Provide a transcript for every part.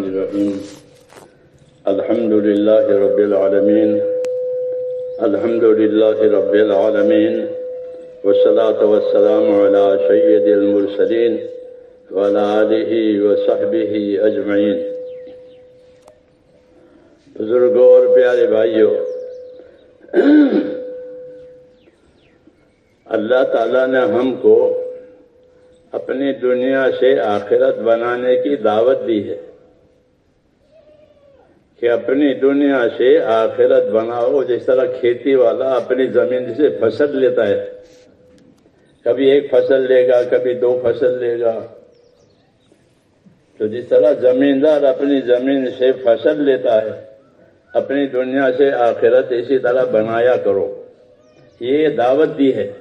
الرحیم الحمد للہ رب العالمین الحمد للہ رب العالمین والصلاة والسلام علی سید المرسلین وعلی آلہ وصحبہ اجمعین۔ بزرگوں اور پیارے بھائیوں، اللہ تعالیٰ نے ہم کو اپنی دنیا سے آخرت بنانے کی دعوت دی ہے کہ اپنی دنیا سے آخرت بناؤ۔ جس طرح کھیتی والا اپنی زمین سے فصل لیتا ہے، کبھی ایک فصل لے گا، کبھی دو فصل لے گا، تو جس طرح زمیندار اپنی زمین سے فصل لیتا ہے، اپنی دنیا سے آخرت اسی طرح بنایا کرو۔ یہ دعوت دی ہے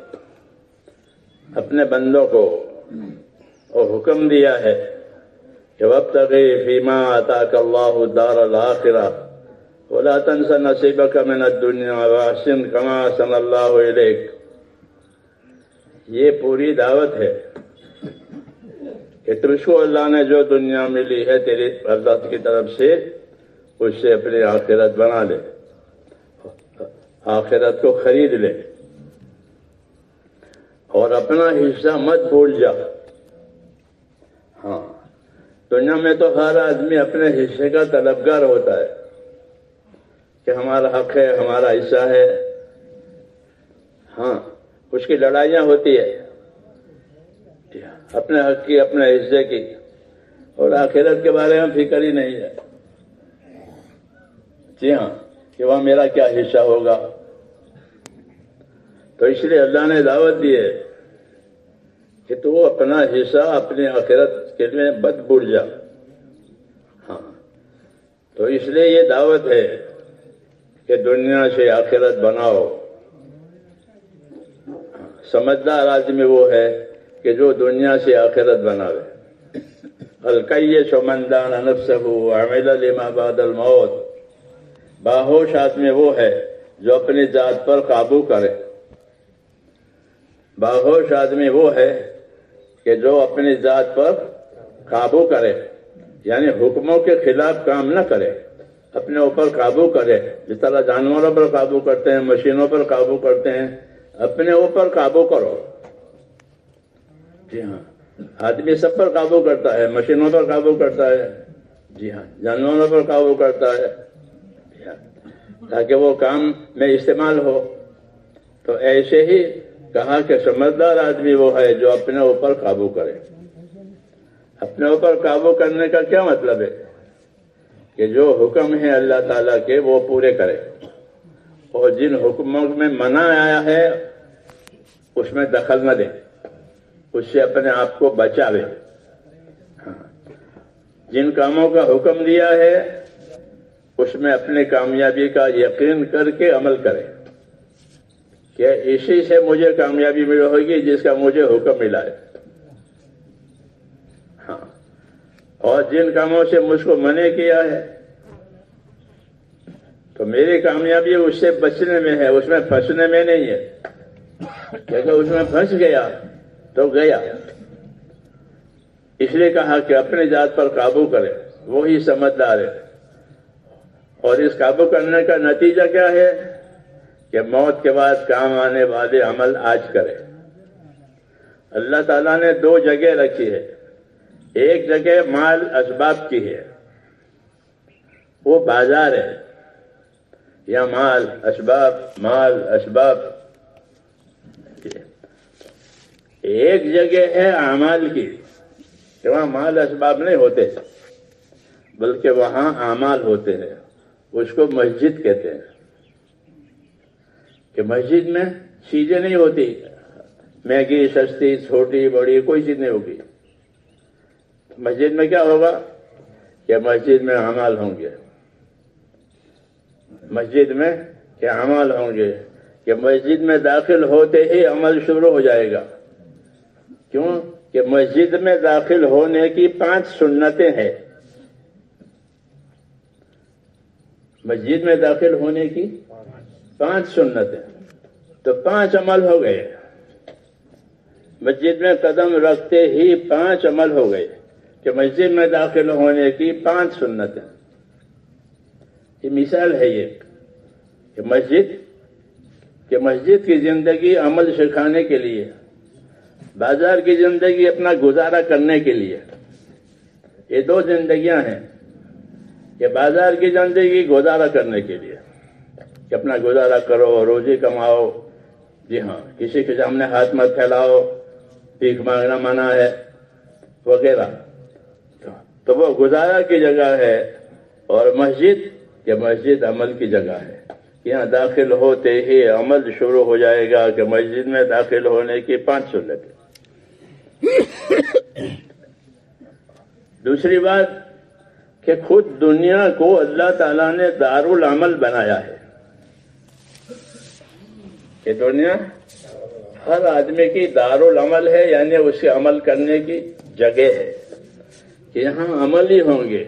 اپنے بندوں کو، اور حکم دیا ہے کہ وابتغِ فیما آتاک اللہ الدار الآخرہ ولا تنس نصیبک من الدنیا واحسن کما احسن اللہ الیک۔ یہ پوری دعوت ہے کہ تجھ کو اللہ نے جو دنیا ملی ہے تیری اللہ کی طرف سے، اس سے اپنی آخرت بنا لے، آخرت کو خرید لے، اور اپنا حصہ مت بھول جا۔ ہاں، دنیا میں تو ہر آدمی اپنے حصے کا طلبگار ہوتا ہے کہ ہمارا حق ہے، ہمارا حصہ ہے۔ ہاں، اس کی لڑائیاں ہوتی ہے اپنے حق کی، اپنے حصے کی، اور آخرت کے بارے میں فکر ہی نہیں ہے۔ جی ہاں، کہ وہاں میرا کیا حصہ ہوگا۔ تو اس لیے اللہ نے دعوت دی ہے کہ تو اپنا حصہ اپنی آخرت کے لیے مت بھول جا۔ ہاں، تو اس لیے یہ دعوت ہے کہ دنیا سے آخرت بناؤ۔ سمجھدار آدمی وہ ہے کہ جو دنیا سے آخرت بناوے۔ الکیس من دان نفسہ وعمل لما بعد الموت۔ باہوش آدمی وہ ہے جو اپنی ذات پر قابو کرے۔ باہوش آدمی وہ ہے کہ جو اپنی ذات پر قابو کرے، یعنی حکموں کے خلاف کام نہ کرے، اپنے اوپر قابو کرے۔ جس طرح جانوروں پر قابو کرتے ہیں، مشینوں پر قابو کرتے ہیں، اپنے اوپر قابو کرو۔ جی ہاں، آدمی سب پر قابو کرتا ہے، مشینوں پر قابو کرتا ہے، جی ہاں، جانوروں پر قابو کرتا ہے، جی ہاں، تاکہ وہ کام میں استعمال ہو۔ تو ایسے ہی کہا کہ سمجھدار آدمی وہ ہے جو اپنے اوپر قابو کرے۔ اپنے اوپر قابو کرنے کا کیا مطلب ہے؟ کہ جو حکم ہے اللہ تعالیٰ کے وہ پورے کرے، اور جن حکموں میں منع آیا ہے اس میں دخل نہ دے، اس سے اپنے آپ کو بچاوے۔ جن کاموں کا حکم دیا ہے اس میں اپنی کامیابی کا یقین کر کے عمل کرے کہ اسی سے مجھے کامیابی مل ہوگی جس کا مجھے حکم ملا ہے۔ ہاں، اور جن کاموں سے مجھ کو منع کیا ہے تو میری کامیابی اس سے بچنے میں ہے، اس میں پھنسنے میں نہیں ہے، کیونکہ اس میں پھنس گیا تو گیا۔ اس لیے کہا کہ اپنی ذات پر قابو کرے، وہی سمجھدار ہے۔ اور اس قابو کرنے کا نتیجہ کیا ہے؟ کہ موت کے بعد کام آنے والے عمل آج کرے۔ اللہ تعالیٰ نے دو جگہ رکھی ہے، ایک جگہ مال اسباب کی ہے، وہ بازار ہے، یا مال اسباب، مال اسباب۔ ایک جگہ ہے اعمال کی، کہ وہاں مال اسباب نہیں ہوتے بلکہ وہاں اعمال ہوتے ہیں، اس کو مسجد کہتے ہیں۔ کہ مسجد میں چیزیں نہیں ہوتی، مہنگی سستی چھوٹی بڑی کوئی چیز نہیں ہوگی۔ مسجد میں کیا ہوگا؟ کہ مسجد میں اعمال ہوں گے، مسجد میں کیا اعمال ہوں گے، کہ مسجد میں داخل ہوتے ہی عمل شروع ہو جائے گا۔ کیوں؟ کہ مسجد میں داخل ہونے کی 5 سنتیں ہیں۔ مسجد میں داخل ہونے کی 5 سنتیں، تو 5 عمل ہو گئے۔ مسجد میں قدم رکھتے ہی 5 عمل ہو گئے کہ مسجد میں داخل ہونے کی 5 سنتیں. یہ مثال ہے یہ کہ مسجد کی زندگی عمل سکھانے کے لیے، بازار کی زندگی اپنا گزارا کرنے کے لیے. یہ 2 زندگیاں ہیں. یہ بازار کی زندگی گزارا کرنے کے لیے کہ اپنا گزارا کرو، روزی کماؤ. جی ہاں، کسی کے سامنے ہاتھ مت پھیلاؤ، بھیک مانگنا منع ہے وغیرہ. تو وہ گزارا کی جگہ ہے. اور مسجد عمل کی جگہ ہے. یہاں داخل ہوتے ہی عمل شروع ہو جائے گا کہ مسجد میں داخل ہونے کی 5 سنتیں. دوسری بات کہ خود دنیا کو اللہ تعالیٰ نے دارالعمل بنایا ہے. کہ دنیا ہر آدمی کی دارالعمل ہے، یعنی اس کے عمل کرنے کی جگہ ہے. کہ یہاں عمل ہی ہوں گے.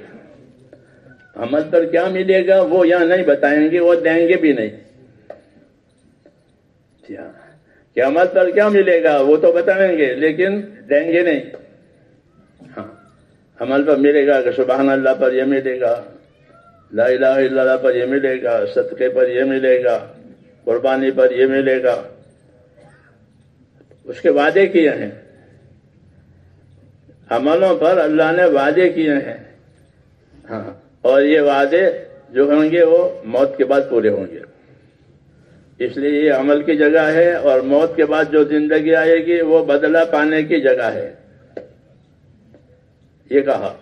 عمل پر کیا ملے گا وہ یہاں نہیں بتائیں گے، وہ دیں گے بھی نہیں. کہ عمل پر کیا ملے گا وہ تو بتائیں گے لیکن دیں گے نہیں. ہاں، عمل پر ملے گا کہ سبحان اللہ پر یہ ملے گا، لا الہ الا اللہ پر یہ ملے گا، صدقے پر یہ ملے گا، قربانی پر یہ ملے گا. اس کے وعدے کیے ہیں. عملوں پر اللہ نے وعدے کیے ہیں. ہاں، اور یہ وعدے جو ہوں گے وہ موت کے بعد پورے ہوں گے. اس لیے یہ عمل کی جگہ ہے. اور موت کے بعد جو زندگی آئے گی وہ بدلہ پانے کی جگہ ہے. یہ کہا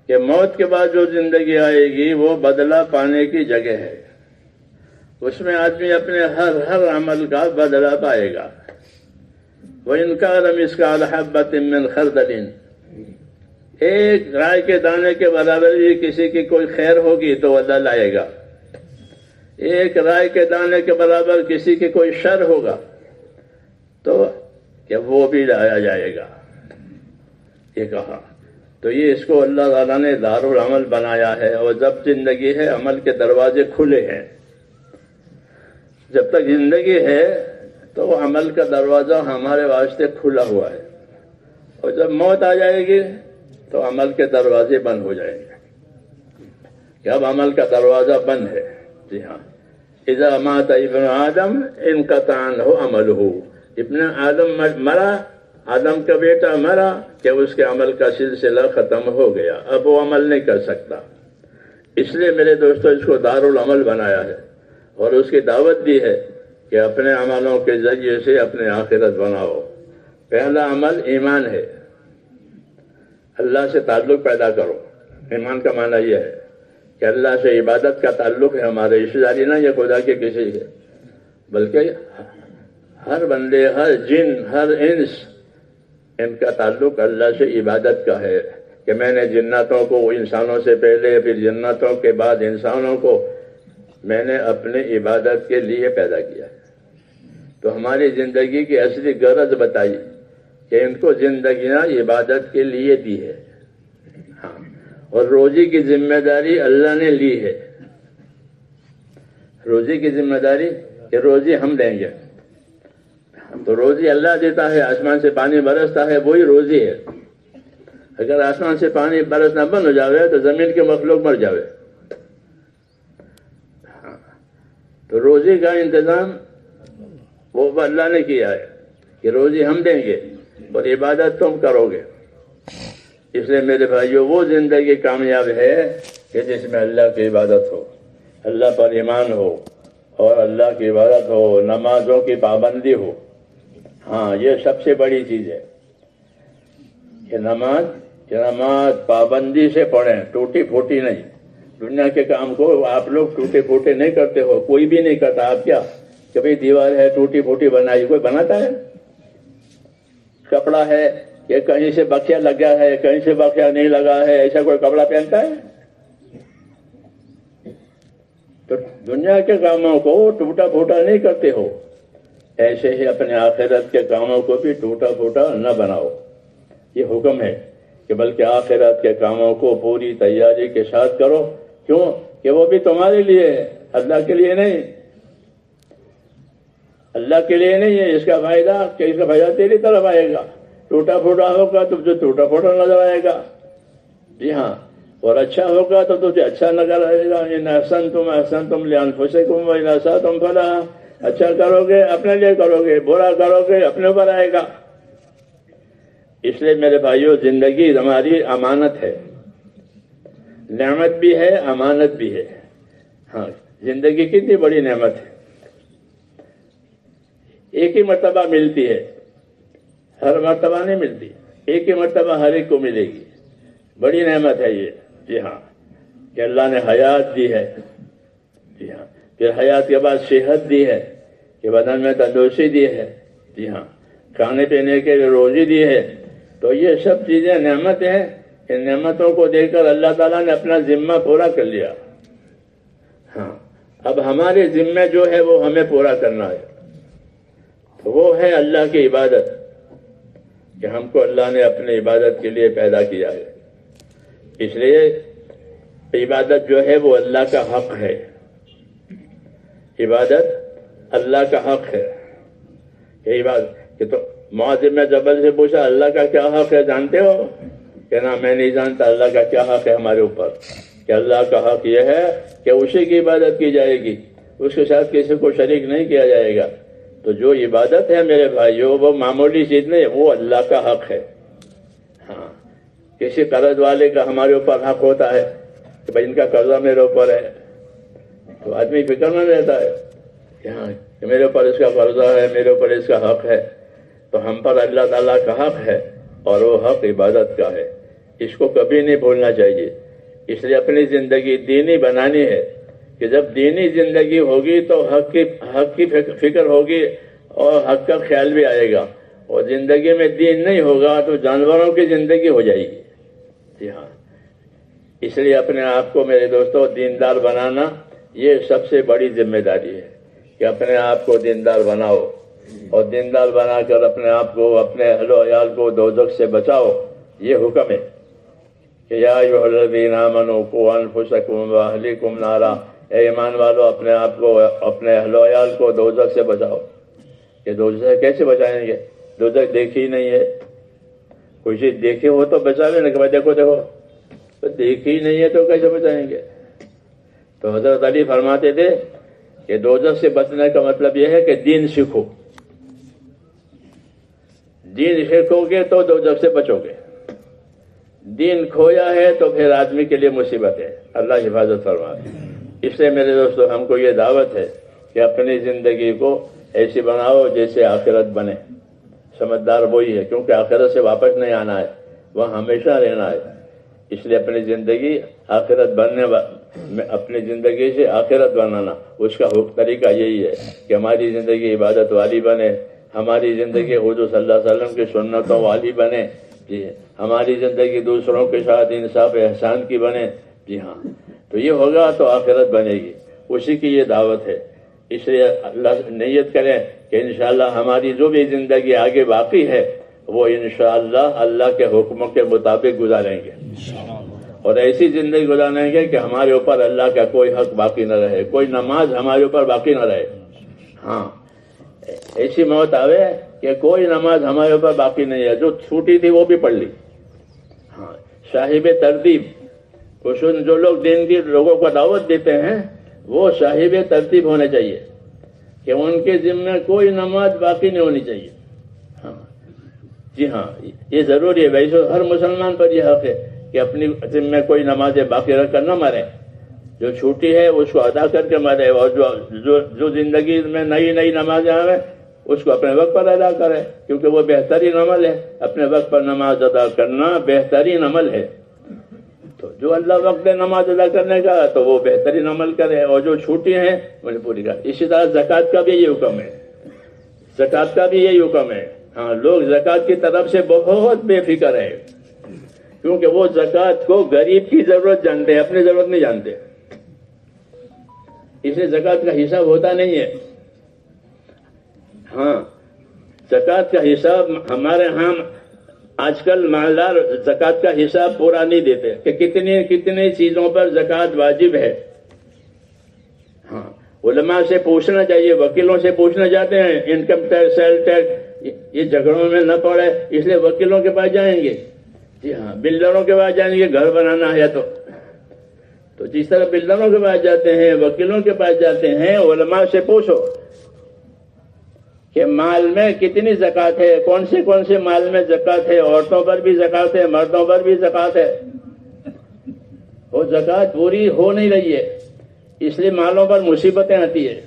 کہ موت کے بعد جو زندگی آئے گی وہ بدلہ پانے کی جگہ ہے. اس میں آدمی اپنے ہر عمل کا بدلہ پائے گا. وَإِنْ كَانَ مِثْقَالَ حَبَّةٍ مِّنْ خَرْدَلٍ، ایک رائے کے دانے کے برابر بھی کسی کی کوئی خیر ہوگی تو اللہ لائے گا. ایک رائے کے دانے کے برابر کسی کی کوئی شر ہوگا تو کہ وہ بھی لایا جائے گا. یہ کہا تو یہ اس کو اللہ تعالیٰ نے دارالعمل بنایا ہے. اور جب زندگی ہے عمل کے دروازے کھلے ہیں. جب تک زندگی ہے تو عمل کا دروازہ ہمارے واسطے کھلا ہوا ہے. اور جب موت آ جائے گی تو عمل کے دروازے بند ہو جائیں گے. کہ اب عمل کا دروازہ بند ہے. جی ہاں، اذا مات ابن آدم انقطع عنہ عملہ. ابن آدم مرا، آدم کا بیٹا مرا کہ اس کے عمل کا سلسلہ ختم ہو گیا. اب وہ عمل نہیں کر سکتا. اس لیے میرے دوستو اس کو دارالعمل بنایا ہے اور اس کی دعوت دی ہے کہ اپنے عملوں کے ذریعے سے اپنے آخرت بناؤ. پہلا عمل ایمان ہے. اللہ سے تعلق پیدا کرو. ایمان کا معنی یہ ہے کہ اللہ سے عبادت کا تعلق ہے. ہمارے رشتہ داری نہ یہ خدا کے کسی ہے، بلکہ ہر بندے، ہر جن، ہر انس، ان کا تعلق اللہ سے عبادت کا ہے. کہ میں نے جناتوں کو انسانوں سے پہلے، پھر جناتوں کے بعد انسانوں کو میں نے اپنے عبادت کے لیے پیدا کیا. تو ہماری زندگی کی اصلی غرض بتائی کہ ان کو زندگیاں عبادت کے لیے دی ہے. ہاں، اور روزی کی ذمہ داری اللہ نے لی ہے. روزی کی ذمہ داری کہ روزی ہم دیں گے. تو روزی اللہ دیتا ہے. آسمان سے پانی برستا ہے، وہی روزی ہے. اگر آسمان سے پانی برسنا بند ہو جاوے تو زمین کے مخلوق مر جاوے. تو روزی کا انتظام وہ اللہ نے کیا ہے کہ روزی ہم دیں گے اور عبادت تم کرو گے. اس لیے میرے بھائیو وہ زندگی کامیاب ہے کہ جس میں اللہ کی عبادت ہو، اللہ پر ایمان ہو اور اللہ کی عبادت ہو، نمازوں کی پابندی ہو. ہاں، یہ سب سے بڑی چیز ہے کہ نماز پابندی سے پڑھیں، ٹوٹی پھوٹی نہیں. دنیا کے کام کو آپ لوگ ٹوٹے پھوٹے نہیں کرتے ہو، کوئی بھی نہیں کرتا. آپ کیا کہ بھئی دیوار ہے ٹوٹی پھوٹی بنائی، کوئی بناتا ہے؟ کپڑا ہے کہ کہیں سے بخیا لگا ہے، کہیں سے بخیا نہیں لگا ہے، ایسا کوئی کپڑا پہنتا ہے؟ تو دنیا کے کاموں کو ٹوٹا پھوٹا نہیں کرتے ہو. ایسے ہی اپنے آخرت کے کاموں کو بھی ٹوٹا پھوٹا نہ بناؤ. یہ حکم ہے کہ بلکہ آخرت کے کاموں کو پوری تیاری کے ساتھ کرو. کیوں کہ وہ بھی تمہارے لیے ہے، اللہ کے لیے نہیں. اللہ کے لیے نہیں ہے. اس کا فائدہ کہ اس کا فائدہ تیری طرف آئے گا. ٹوٹا پھوٹا ہوگا تو جو ٹوٹا پھوٹا نظر آئے گا. جی ہاں، اور اچھا ہوگا تو تجھے اچھا لگا رہے گا. ان احسنتم احسنتم لانفسکم وان اسأتم فلہا. اچھا کرو گے اپنے لیے کرو گے، برا کرو گے اپنے اوپر آئے گا. اس لیے میرے بھائیوں، زندگی ہماری امانت ہے، نعمت بھی ہے، امانت بھی ہے. ہاں، زندگی کتنی بڑی نعمت ہے، ایک ہی مرتبہ ملتی ہے، ہر مرتبہ نہیں ملتی، ایک ہی مرتبہ ہر ایک کو ملے گی. بڑی نعمت ہے یہ. جی ہاں، کہ اللہ نے حیات دی ہے. جی ہاں، پھر حیات کے بعد صحت دی ہے، کہ بدن میں تندرستی دی ہے. جی ہاں، کھانے پینے کے لیے روزی دی ہے. تو یہ سب چیزیں نعمت ہیں. ان نعمتوں کو دیکھ کر اللہ تعالیٰ نے اپنا ذمہ پورا کر لیا. ہاں، اب ہمارے ذمہ جو ہے وہ ہمیں پورا کرنا ہے. تو وہ ہے اللہ کی عبادت، کہ ہم کو اللہ نے اپنی عبادت کے لیے پیدا کیا ہے. اس لیے عبادت جو ہے وہ اللہ کا حق ہے. عبادت اللہ کا حق ہے. یہ عبادت کہ تو معاذ بن جبل سے پوچھا اللہ کا کیا حق ہے جانتے ہو؟ کہ نا میں نہیں جانتا اللہ کا کیا حق ہے ہمارے اوپر. کہ اللہ کا حق یہ ہے کہ اسی کی عبادت کی جائے گی، اس کے ساتھ کسی کو شریک نہیں کیا جائے گا. تو جو عبادت ہے میرے بھائیوں وہ معمولی چیز نہیں، وہ اللہ کا حق ہے. ہاں، کسی قرض والے کا ہمارے اوپر حق ہوتا ہے کہ بھائی ان کا قرضہ میرے اوپر ہے، تو آدمی فکر میں رہتا ہے کہ ہاں کہ میرے اوپر اس کا قرضہ ہے، میرے اوپر اس کا حق ہے. تو ہم پر اللہ تعالیٰ کا حق ہے، اور وہ حق عبادت کا ہے. اس کو کبھی نہیں بھولنا چاہیے. اس لیے اپنی زندگی دینی بنانی ہے، کہ جب دینی زندگی ہوگی تو حق کی فکر ہوگی اور حق کا خیال بھی آئے گا. اور زندگی میں دین نہیں ہوگا تو جانوروں کی زندگی ہو جائے گی. جی ہاں، اس لیے اپنے آپ کو میرے دوستوں دیندار بنانا یہ سب سے بڑی ذمہ داری ہے، کہ اپنے آپ کو دیندار بناؤ، اور دیندار بنا کر اپنے آپ کو، اپنے اہل و عیال کو دوزخ سے بچاؤ. یہ حکم ہے کہ یا ایھا الذین آمنوا قوا انفسکم واہلیکم نارا. اے ایمان والو، اپنے آپ کو، اپنے اہل و عیال کو دوزخ سے بچاؤ. کہ دوزخ سے کیسے بچائیں گے؟ دوزخ دیکھی نہیں ہے. کوئی چیز دیکھے ہو تو بچا لینا، کہ بھائی دیکھو تو دیکھی نہیں ہے تو کیسے بچائیں گے؟ تو حضرت علی فرماتے تھے کہ دوزخ سے بچنے کا مطلب یہ ہے کہ دین سیکھو. دین سیکھو گے تو دوزخ سے بچو گے. دین کھویا ہے تو پھر آدمی کے لیے مصیبت ہے. اللہ حفاظت فرمائے. اس لیے میرے دوستو ہم کو یہ دعوت ہے کہ اپنی زندگی کو ایسی بناؤ جیسے آخرت بنے. سمجھدار وہی ہے، کیونکہ آخرت سے واپس نہیں آنا ہے، وہاں ہمیشہ رہنا ہے. اس لیے اپنی زندگی آخرت اپنی زندگی سے آخرت بنانا، اس کا طریقہ یہی ہے کہ ہماری زندگی عبادت والی بنے، ہماری زندگی حضور صلی اللہ علیہ وسلم کی سنتوں والی بنے. جی، ہماری زندگی دوسروں کے ساتھ انصاف احسان کی بنے. جی ہاں، تو یہ ہوگا تو آخرت بنے گی. اسی کی یہ دعوت ہے. اس لیے اللہ نیت کریں کہ انشاءاللہ ہماری جو بھی زندگی آگے باقی ہے وہ انشاءاللہ اللہ کے حکموں کے مطابق گزاریں گے، اور ایسی زندگی گزاریں گے کہ ہمارے اوپر اللہ کا کوئی حق باقی نہ رہے، کوئی نماز ہمارے اوپر باقی نہ رہے. ہاں، ایسی موت آوے کہ کوئی نماز ہمارے اوپر باقی نہیں ہے، جو چھوٹی تھی وہ بھی پڑھ لی. ہاں، صاحب ترتیب، جو لوگ دین کی لوگوں کو دعوت دیتے ہیں وہ صاحب ترتیب ہونے چاہیے، کہ ان کے ذمہ کوئی نماز باقی نہیں ہونی چاہیے. ہاں جی ہاں، یہ ضروری ہے. ویسے ہر مسلمان پر یہ حق ہے کہ اپنی ذمہ کوئی نمازیں باقی رکھ کر نہ مرے. جو چھوٹی ہے اس کو ادا کر کے مرے، اور جو زندگی میں نئی نئی نمازیں آئیں اس کو اپنے وقت پر ادا کرے، کیونکہ وہ بہترین عمل ہے. اپنے وقت پر نماز ادا کرنا بہترین عمل ہے. تو جو اللہ وقت ہے نماز ادا کرنے کا تو وہ بہترین عمل کرے، اور جو چھوٹی ہیں انہیں پوری کرے. اسی طرح زکوٰۃ کا بھی یہ حکم ہے، زکوٰۃ کا بھی یہی حکم ہے. ہاں، لوگ زکوٰۃ کی طرف سے بہت بے فکر ہے، کیونکہ وہ زکوٰۃ کو غریب کی ضرورت جانتے ہیں، اپنی ضرورت نہیں جانتے. اس لیے زکوٰۃ کا حساب ہوتا نہیں ہے. ہاں، زکوٰۃ کا حساب ہمارے ہاں آج کل مالدار زکوٰۃ کا حساب پورا نہیں دیتے کہ کتنی چیزوں پر زکوٰۃ واجب ہے. ہاں، علماء سے پوچھنا چاہیے، وکیلوں سے پوچھنا جاتے ہیں، انکم ٹیکس، سیل ٹیکس، یہ جھگڑوں میں نہ پڑے اس لیے وکیلوں کے پاس جائیں گے جی ہاں، بلڈروں کے پاس جائیں گے گھر بنانا ہے تو جس طرح بلڈروں کے پاس جاتے ہیں، وکیلوں کے پاس جاتے ہیں، علماء سے پوچھو کہ مال میں کتنی زکوٰۃ ہے، کون سے مال میں زکوٰۃ ہے، عورتوں پر بھی زکوٰۃ ہے، مردوں پر بھی زکوٰۃ ہے. وہ زکوٰۃ پوری ہو نہیں رہی ہے، اس لیے مالوں پر مصیبتیں آتی ہے،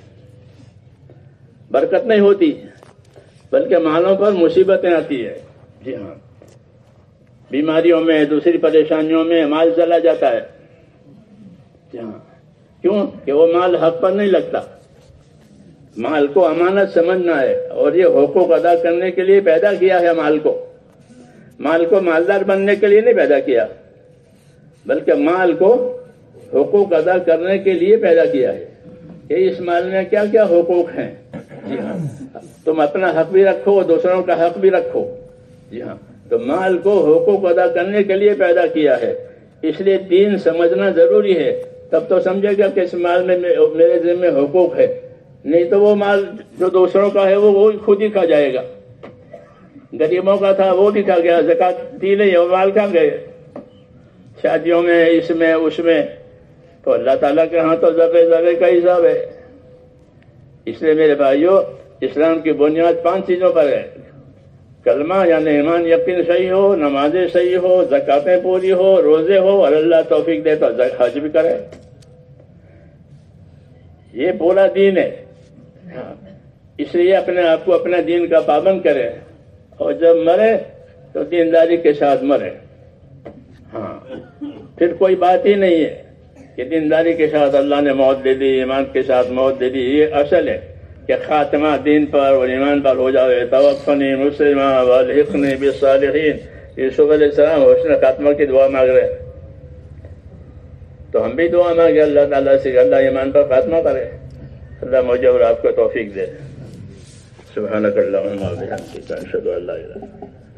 برکت نہیں ہوتی بلکہ مالوں پر مصیبتیں آتی ہے. جی ہاں، بیماریوں میں، دوسری پریشانیوں میں مال چلا جاتا ہے. جی ہاں، کیوں کہ وہ مال حق پر نہیں لگتا. مال کو امانت سمجھنا ہے، اور یہ حقوق ادا کرنے کے لیے پیدا کیا ہے. مال کو مالدار بننے کے لیے نہیں پیدا کیا، بلکہ مال کو حقوق ادا کرنے کے لیے پیدا کیا ہے کہ اس مال میں کیا کیا حقوق ہیں. جی ہاں، تم اپنا حق بھی رکھو، دوسروں کا حق بھی رکھو. جی ہاں، تو مال کو حقوق ادا کرنے کے لیے پیدا کیا ہے. اس لیے دین سمجھنا ضروری ہے، تب تو سمجھے گا کہ اس مال میں میرے ذمہ حقوق ہے. نہیں تو وہ مال جو دوسروں کا ہے وہ خود ہی کھا جائے گا. غریبوں کا تھا وہ بھی کھا گیا، زکوٰۃ دی نہیں، وہ مال کھا گئے شادیوں میں، اس میں اس میں. تو اللہ تعالیٰ کے ہاں تو ذرے کا حساب ہے. اس لیے میرے بھائیوں، اسلام کی بنیاد 5 چیزوں پر ہے. کلمہ یعنی ایمان یقین صحیح ہو، نمازیں صحیح ہو، زکاتیں پوری ہو، روزے ہو، اور اللہ توفیق دے تو حج بھی کرے. یہ پورا دین ہے. اس لیے اپنے آپ کو اپنے دین کا پابند کرے، اور جب مرے تو دینداری کے ساتھ مرے. ہاں، پھر کوئی بات ہی نہیں ہے کہ دینداری کے ساتھ اللہ نے موت دے دی، ایمان کے ساتھ موت دے دی. یہ اصل ہے کہ خاتمہ دین پر اور ایمان پر ہو جائے. توفنی مسلما والحقنی بالصالحین. یوسف علیہ السلام حسن خاتمہ کی دعا مانگ رہے، تو ہم بھی دعا مانگے اللہ تعالیٰ سے کہ اللہ ایمان پر خاتمہ کرے. اللہ مجھے اور آپ کو توفیق دے. سبحانک اللہم و بحمدک، اشہد ان لا الہ الا انت.